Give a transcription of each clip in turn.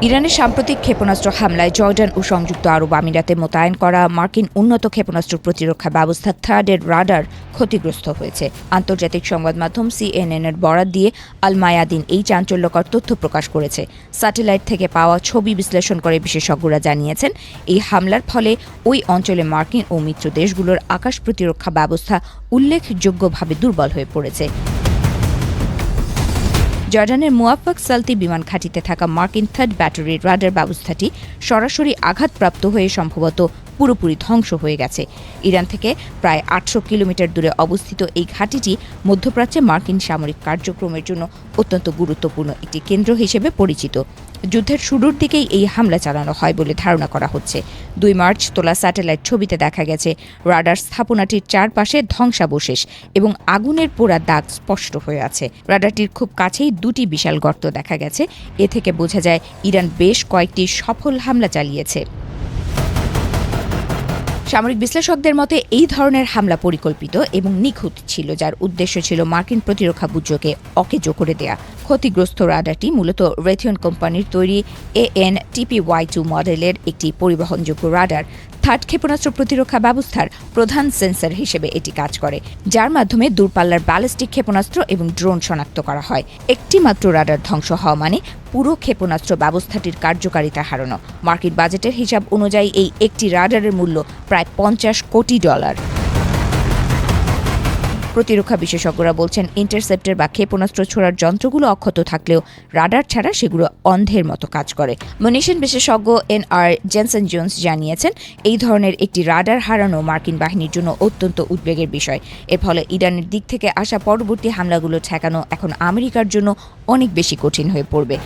ইরানের সাম্প্রতিক ক্ষেপণাস্ত্র হামলায় জর্ডান ও সংযুক্ত আরব আমিরাতে মোতায়েন করা মার্কিন উন্নত ক্ষেপণাস্ত্র প্রতিরক্ষা ব্যবস্থা থার্ডের রাডার ক্ষতিগ্রস্ত হয়েছে। আন্তর্জাতিক সংবাদ মাধ্যম CNN-এর বরাত দিয়ে আল মায়াদিন এই চাঞ্চল্যকর তথ্য প্রকাশ করেছে। স্যাটেলাইট থেকে পাওয়া ছবি বিশ্লেষণ করে বিশেষজ্ঞরা জানিয়েছেন, এই হামলার ফলে ওই অঞ্চলে মার্কিন ও মিত্র দেশগুলোর আকাশ প্রতিরক্ষা ব্যবস্থা উল্লেখযোগ্যভাবে দুর্বল হয়ে পড়েছে। জর্ডানের মুয়াফাক সালতি বিমান ঘাঁটিতে থাকা মার্কিন থার্ড ব্যাটারির রাডার ব্যবস্থাটি সরাসরি আঘাতপ্রাপ্ত হয়ে সম্ভবত পুরোপুরি ধ্বংস হয়ে গেছে। ইরান থেকে প্রায় ৮০০ কিলোমিটার দূরে অবস্থিত এই ঘাঁটিটি মধ্যপ্রাচ্যে মার্কিন সামরিক কার্যক্রমের জন্য অত্যন্ত গুরুত্বপূর্ণ একটি কেন্দ্র হিসেবে পরিচিত। যুদ্ধের শুরুর দিকেই এই হামলা চালানো হয় বলে ধারণা করা হচ্ছে। ২ মার্চ তোলা স্যাটেলাইট ছবিতে দেখা গেছে রাডার স্থাপনাটির চারপাশে ধ্বংসাবশেষ এবং আগুনের পোড়া দাগ স্পষ্ট হয়ে আছে। রাডারটির খুব কাছেই ২টি বিশাল গর্ত দেখা গেছে। এ থেকে বোঝা যায় ইরান বেশ কয়েকটি সফল হামলা চালিয়েছে। সামরিক বিশ্লেষকদের মতে এই ধরনের হামলা পরিকল্পিত এবং নিখুঁত ছিল, যার উদ্দেশ্য ছিল মার্কিন প্রতিরক্ষা বুদ্রকে অকেজো করে দেয়া। ক্ষতিগ্রস্ত রাডারটি মূলত রেথিয়ন কোম্পানির তৈরি AN/TPY-2 মডেলের একটি পরিবহনযোগ্য রাডার। থার্ড ক্ষেপণাস্ত্র প্রতিরক্ষা ব্যবস্থার প্রধান সেন্সর হিসেবে এটি কাজ করে, যার মাধ্যমে দূরপাল্লার ব্যালিস্টিক ক্ষেপণাস্ত্র এবং ড্রোন শনাক্ত করা হয়। একটি মাত্র রাডার ধ্বংস হওয়া মানে পুরো ক্ষেপণাস্ত্র ব্যবস্থাটির কার্যকারিতা হারানো। মার্কিন বাজেটের হিসাব অনুযায়ী এই একটি রাডারের মূল্য প্রায় $50 কোটি। প্রতিরক্ষা বিশেষজ্ঞরা বলছেন, ইন্টারসেপ্টর বা ক্ষেপণাস্ত্র ছোড়ার যন্ত্রগুলো অক্ষত থাকলেও রাডার ছাড়া সেগুলো অন্ধের মতো কাজ করে। মুনিশন বিশেষজ্ঞ NR জেনসন জোন্স জানিয়েছেন, এই ধরনের একটি রাডার হারানো মার্কিন বাহিনীর জন্য অত্যন্ত উদ্বেগের বিষয়। এর ফলে ইরানের দিক থেকে আসা পরবর্তী হামলাগুলো ঠেকানো এখন আমেরিকার জন্য অনেক বেশি কঠিন হয়ে পড়বে।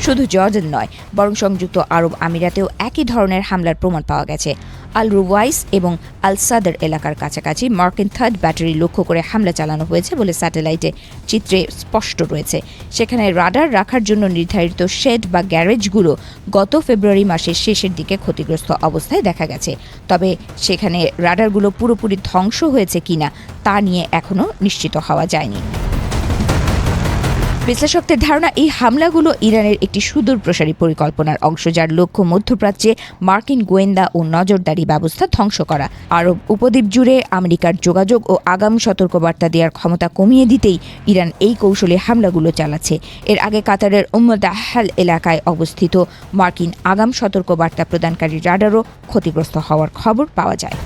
শুধু জর্ডান নয়, বরং সংযুক্ত আরব আমিরাতেও একই ধরনের হামলার প্রমাণ পাওয়া গেছে। আল রুওয়াইস এবং আল সাদর এলাকার কাছাকাছি মার্কিন থার্ড ব্যাটারি লক্ষ্য করে হামলা চালানো হয়েছে বলে স্যাটেলাইটে চিত্রে স্পষ্ট রয়েছে। সেখানে রাডার রাখার জন্য নির্ধারিত শেড বা গ্যারেজগুলো গত ফেব্রুয়ারি মাসের শেষের দিকে ক্ষতিগ্রস্ত অবস্থায় দেখা গেছে। তবে সেখানে রাডারগুলো পুরোপুরি ধ্বংস হয়েছে কিনা তা নিয়ে এখনও নিশ্চিত হওয়া যায়নি। বিশ্লেষকদের ধারণা, এই হামলাগুলো ইরানের একটি সুদূরপ্রসারী পরিকল্পনার অংশ, যার লক্ষ্য মধ্যপ্রাচ্যে মার্কিন গোয়েন্দা ও নজরদারি ব্যবস্থা ধ্বংস করা। আরব উপদ্বীপ জুড়ে আমেরিকার যোগাযোগ ও আগাম সতর্কবার্তা দেওয়ার ক্ষমতা কমিয়ে দিতেই ইরান এই কৌশলে হামলাগুলো চালাচ্ছে। এর আগে কাতারের দাহাল এলাকায় অবস্থিত মার্কিন আগাম সতর্কবার্তা প্রদানকারী রাডারও ক্ষতিগ্রস্ত হওয়ার খবর পাওয়া যায়।